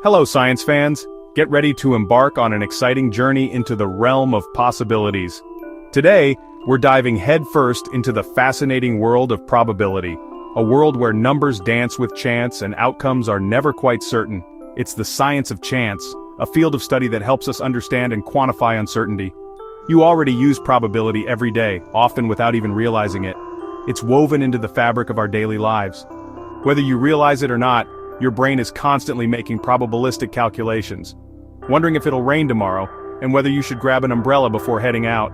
Hello, science fans. Get ready to embark on an exciting journey into the realm of possibilities. Today, we're diving headfirst into the fascinating world of probability, a world where numbers dance with chance and outcomes are never quite certain. It's the science of chance, a field of study that helps us understand and quantify uncertainty. You already use probability every day, often without even realizing it. It's woven into the fabric of our daily lives. Whether you realize it or not, your brain is constantly making probabilistic calculations, wondering if it'll rain tomorrow, and whether you should grab an umbrella before heading out.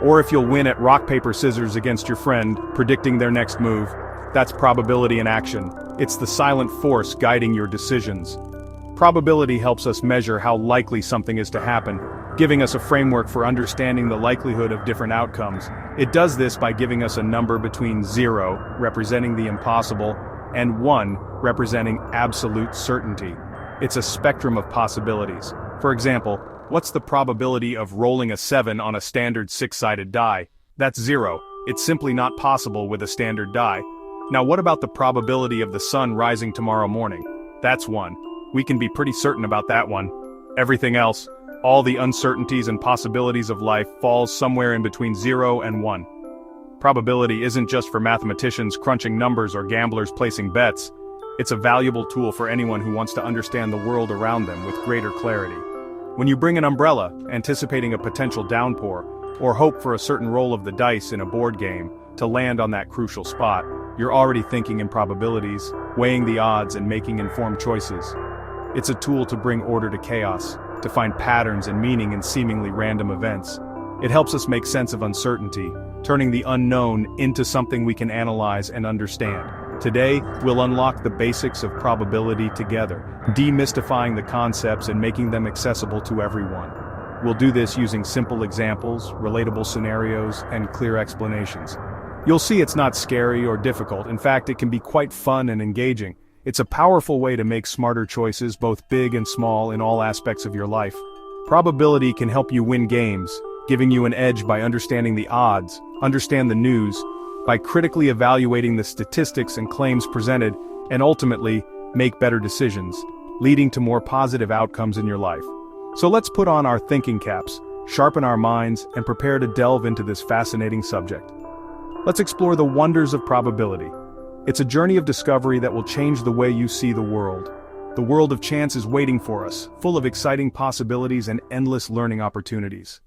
Or if you'll win at rock, paper, scissors against your friend, predicting their next move. That's probability in action. It's the silent force guiding your decisions. Probability helps us measure how likely something is to happen, giving us a framework for understanding the likelihood of different outcomes. It does this by giving us a number between 0, representing the impossible, and 1, representing absolute certainty. It's a spectrum of possibilities. For example, what's the probability of rolling a 7 on a standard 6-sided die? That's 0. It's simply not possible with a standard die. Now what about the probability of the sun rising tomorrow morning? That's 1. We can be pretty certain about that one. Everything else, all the uncertainties and possibilities of life, falls somewhere in between 0 and 1. Probability isn't just for mathematicians crunching numbers or gamblers placing bets. It's a valuable tool for anyone who wants to understand the world around them with greater clarity. When you bring an umbrella, anticipating a potential downpour, or hope for a certain roll of the dice in a board game to land on that crucial spot, you're already thinking in probabilities, weighing the odds and making informed choices. It's a tool to bring order to chaos, to find patterns and meaning in seemingly random events. It helps us make sense of uncertainty, turning the unknown into something we can analyze and understand. Today, we'll unlock the basics of probability together, demystifying the concepts and making them accessible to everyone. We'll do this using simple examples, relatable scenarios, and clear explanations. You'll see it's not scary or difficult. In fact, it can be quite fun and engaging. It's a powerful way to make smarter choices, both big and small, in all aspects of your life. Probability can help you win games, giving you an edge by understanding the odds, understand the news, by critically evaluating the statistics and claims presented, and ultimately, make better decisions, leading to more positive outcomes in your life. So let's put on our thinking caps, sharpen our minds, and prepare to delve into this fascinating subject. Let's explore the wonders of probability. It's a journey of discovery that will change the way you see the world. The world of chance is waiting for us, full of exciting possibilities and endless learning opportunities.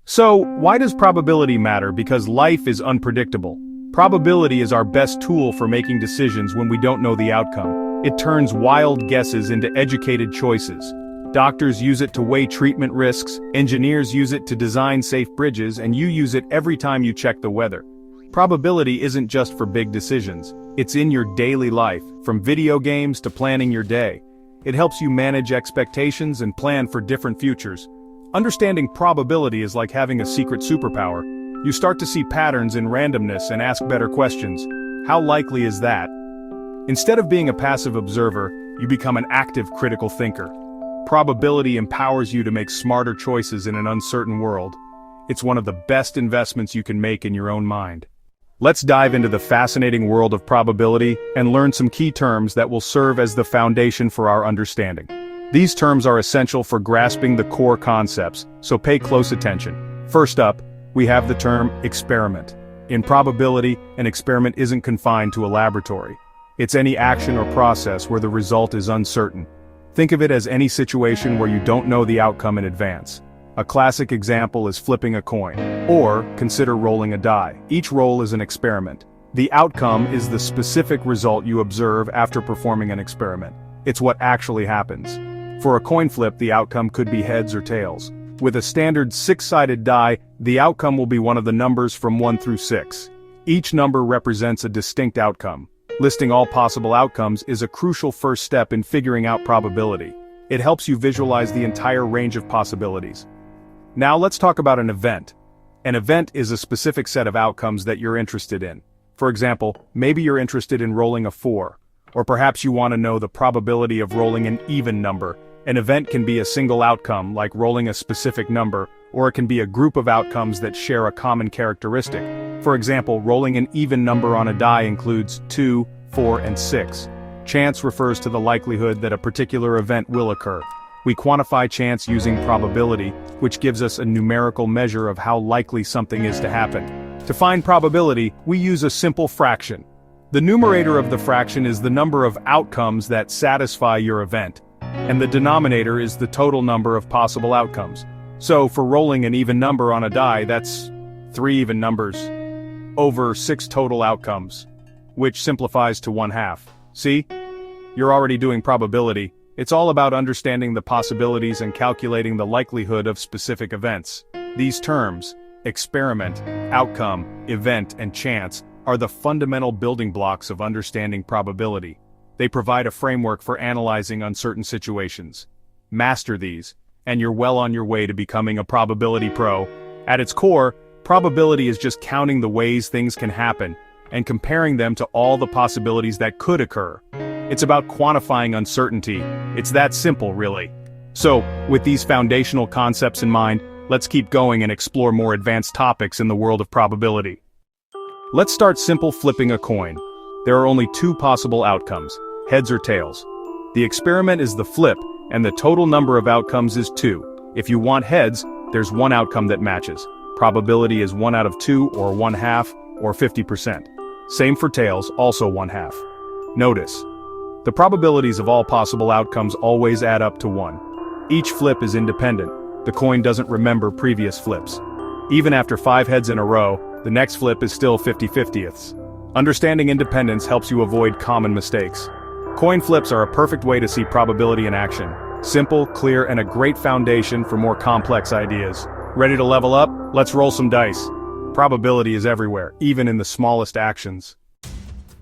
So, why does probability matter? Because life is unpredictable. Probability is our best tool for making decisions when we don't know the outcome. It turns wild guesses into educated choices. Doctors use it to weigh treatment risks, engineers use it to design safe bridges, and you use it every time you check the weather. Probability isn't just for big decisions. It's in your daily life, from video games to planning your day. It helps you manage expectations and plan for different futures. Understanding probability is like having a secret superpower. You start to see patterns in randomness and ask better questions. How likely is that? Instead of being a passive observer, you become an active critical thinker. Probability empowers you to make smarter choices in an uncertain world. It's one of the best investments you can make in your own mind. Let's dive into the fascinating world of probability and learn some key terms that will serve as the foundation for our understanding. These terms are essential for grasping the core concepts, so pay close attention. First up, we have the term experiment. In probability, an experiment isn't confined to a laboratory. It's any action or process where the result is uncertain. Think of it as any situation where you don't know the outcome in advance. A classic example is flipping a coin, or consider rolling a die. Each roll is an experiment. The outcome is the specific result you observe after performing an experiment. It's what actually happens. For a coin flip, the outcome could be heads or tails. With a standard 6-sided die, the outcome will be one of the numbers from 1 through 6. Each number represents a distinct outcome. Listing all possible outcomes is a crucial first step in figuring out probability. It helps you visualize the entire range of possibilities. Now let's talk about an event. An event is a specific set of outcomes that you're interested in. For example, maybe you're interested in rolling a 4, or perhaps you want to know the probability of rolling an even number. An event can be a single outcome, like rolling a specific number, or it can be a group of outcomes that share a common characteristic. For example, rolling an even number on a die includes 2, 4, and 6. Chance refers to the likelihood that a particular event will occur. We quantify chance using probability, which gives us a numerical measure of how likely something is to happen. To find probability, we use a simple fraction. The numerator of the fraction is the number of outcomes that satisfy your event, and the denominator is the total number of possible outcomes. So, for rolling an even number on a die, that's 3 even numbers over 6 total outcomes, which simplifies to 1/2. See? You're already doing probability. It's all about understanding the possibilities and calculating the likelihood of specific events. These terms, experiment, outcome, event, and chance, are the fundamental building blocks of understanding probability. They provide a framework for analyzing uncertain situations. Master these, and you're well on your way to becoming a probability pro. At its core, probability is just counting the ways things can happen, and comparing them to all the possibilities that could occur. It's about quantifying uncertainty. It's that simple, really. So, with these foundational concepts in mind, let's keep going and explore more advanced topics in the world of probability. Let's start simple flipping a coin. There are only 2 possible outcomes, heads or tails. The experiment is the flip, and the total number of outcomes is 2. If you want heads, there's 1 outcome that matches. Probability is 1 out of 2, or 1/2, or 50%. Same for tails, also 1/2. Notice, the probabilities of all possible outcomes always add up to 1. Each flip is independent. The coin doesn't remember previous flips. Even after 5 heads in a row, the next flip is still 50/50ths. Understanding independence helps you avoid common mistakes. Coin flips are a perfect way to see probability in action. Simple, clear, and a great foundation for more complex ideas. Ready to level up? Let's roll some dice. Probability is everywhere, even in the smallest actions.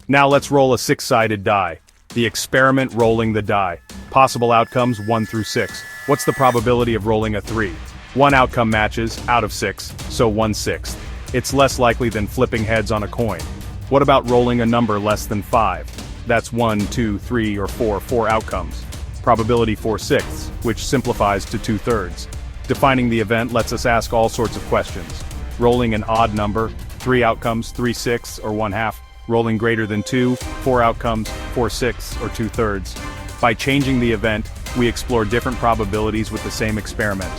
Now let's roll a 6-sided die. The experiment rolling the die. Possible outcomes 1 through 6. What's the probability of rolling a 3? 1 outcome matches, out of 6, so 1/6. It's less likely than flipping heads on a coin. What about rolling a number less than 5? That's 1, 2, 3, or 4 outcomes. Probability 4/6, which simplifies to 2/3. Defining the event lets us ask all sorts of questions. Rolling an odd number, 3 outcomes, 3/6, or 1/2. Rolling greater than 2, 4 outcomes, 4/6, or 2/3. By changing the event, we explore different probabilities with the same experiment.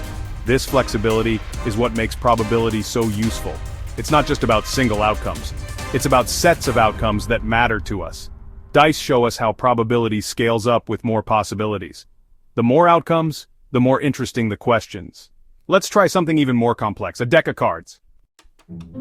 This flexibility is what makes probability so useful. It's not just about single outcomes. It's about sets of outcomes that matter to us. Dice show us how probability scales up with more possibilities. The more outcomes, the more interesting the questions. Let's try something even more complex, a deck of cards.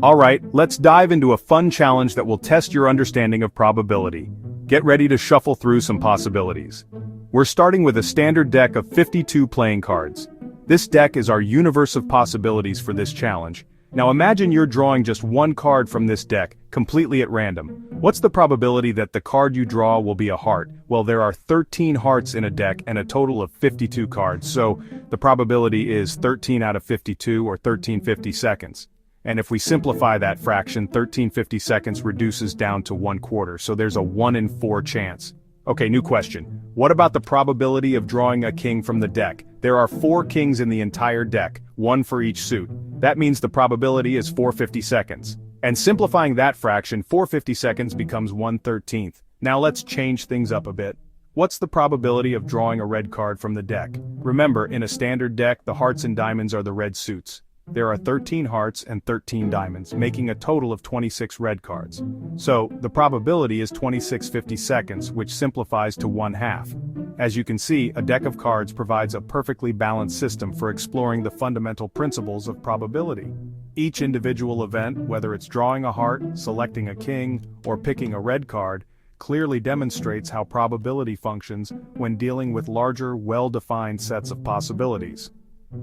Alright, let's dive into a fun challenge that will test your understanding of probability. Get ready to shuffle through some possibilities. We're starting with a standard deck of 52 playing cards. This deck is our universe of possibilities for this challenge. Now imagine you're drawing just 1 card from this deck, completely at random. What's the probability that the card you draw will be a heart? Well, there are 13 hearts in a deck and a total of 52 cards, so the probability is 13 out of 52 or 13/52. And if we simplify that fraction, 13/52 reduces down to 1/4, so there's a 1 in 4 chance. Okay, new question. What about the probability of drawing a king from the deck? There are 4 kings in the entire deck, 1 for each suit. That means the probability is 4/52. And simplifying that fraction, 4/52 becomes 1/13. Now let's change things up a bit. What's the probability of drawing a red card from the deck? Remember, in a standard deck, the hearts and diamonds are the red suits. There are 13 hearts and 13 diamonds, making a total of 26 red cards. So, the probability is 26/52, which simplifies to 1/2. As you can see, a deck of cards provides a perfectly balanced system for exploring the fundamental principles of probability. Each individual event, whether it's drawing a heart, selecting a king, or picking a red card, clearly demonstrates how probability functions when dealing with larger, well-defined sets of possibilities.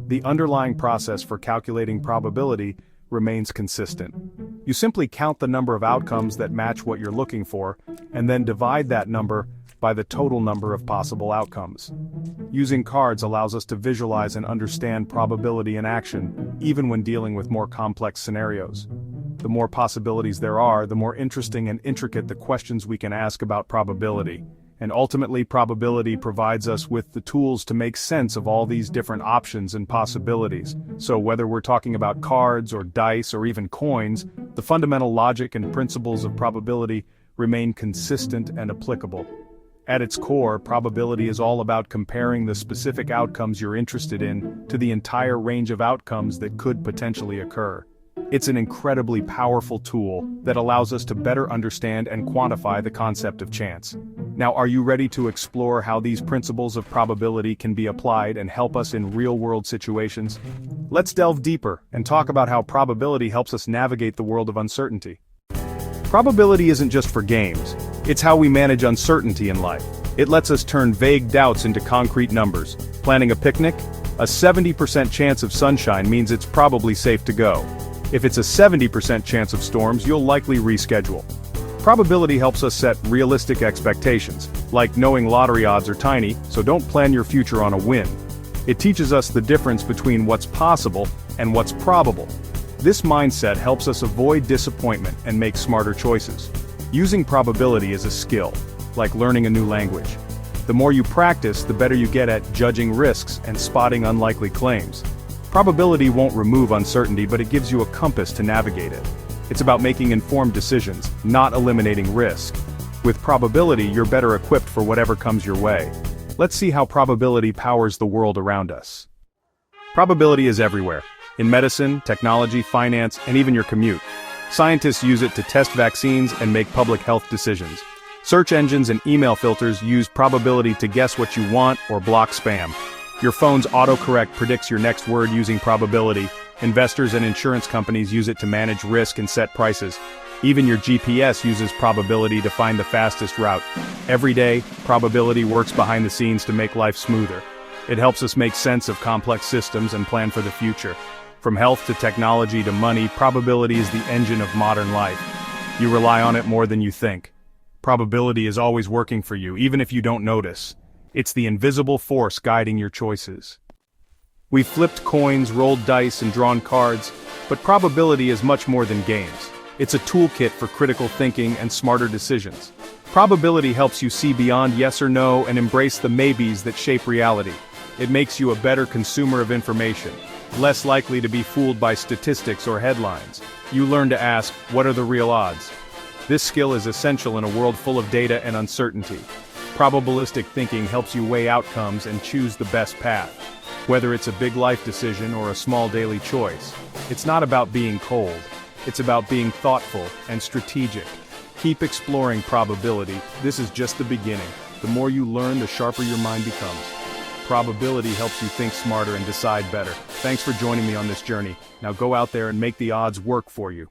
The underlying process for calculating probability remains consistent. You simply count the number of outcomes that match what you're looking for, and then divide that number by the total number of possible outcomes. Using cards allows us to visualize and understand probability in action, even when dealing with more complex scenarios. The more possibilities there are, the more interesting and intricate the questions we can ask about probability. And ultimately, probability provides us with the tools to make sense of all these different options and possibilities. So whether we're talking about cards or dice or even coins, the fundamental logic and principles of probability remain consistent and applicable. At its core, probability is all about comparing the specific outcomes you're interested in to the entire range of outcomes that could potentially occur. It's an incredibly powerful tool that allows us to better understand and quantify the concept of chance. Now, are you ready to explore how these principles of probability can be applied and help us in real-world situations? Let's delve deeper and talk about how probability helps us navigate the world of uncertainty. Probability isn't just for games, it's how we manage uncertainty in life. It lets us turn vague doubts into concrete numbers. Planning a picnic? A 70% chance of sunshine means it's probably safe to go. If it's a 70% chance of storms, you'll likely reschedule. Probability helps us set realistic expectations, like knowing lottery odds are tiny, so don't plan your future on a win. It teaches us the difference between what's possible and what's probable. This mindset helps us avoid disappointment and make smarter choices. Using probability is a skill, like learning a new language. The more you practice, the better you get at judging risks and spotting unlikely claims. Probability won't remove uncertainty, but it gives you a compass to navigate it. It's about making informed decisions, not eliminating risk. With probability, you're better equipped for whatever comes your way. Let's see how probability powers the world around us. Probability is everywhere. In medicine, technology, finance, and even your commute. Scientists use it to test vaccines and make public health decisions. Search engines and email filters use probability to guess what you want or block spam. Your phone's autocorrect predicts your next word using probability. Investors and insurance companies use it to manage risk and set prices. Even your GPS uses probability to find the fastest route. Every day, probability works behind the scenes to make life smoother. It helps us make sense of complex systems and plan for the future. From health to technology to money, probability is the engine of modern life. You rely on it more than you think. Probability is always working for you, even if you don't notice. It's the invisible force guiding your choices. We've flipped coins, rolled dice, and drawn cards, but probability is much more than games. It's a toolkit for critical thinking and smarter decisions. Probability helps you see beyond yes or no and embrace the maybes that shape reality. It makes you a better consumer of information, less likely to be fooled by statistics or headlines. You learn to ask, what are the real odds? This skill is essential in a world full of data and uncertainty. Probabilistic thinking helps you weigh outcomes and choose the best path. Whether it's a big life decision or a small daily choice, it's not about being cold. It's about being thoughtful and strategic. Keep exploring probability. This is just the beginning. The more you learn, the sharper your mind becomes. Probability helps you think smarter and decide better. Thanks for joining me on this journey. Now go out there and make the odds work for you.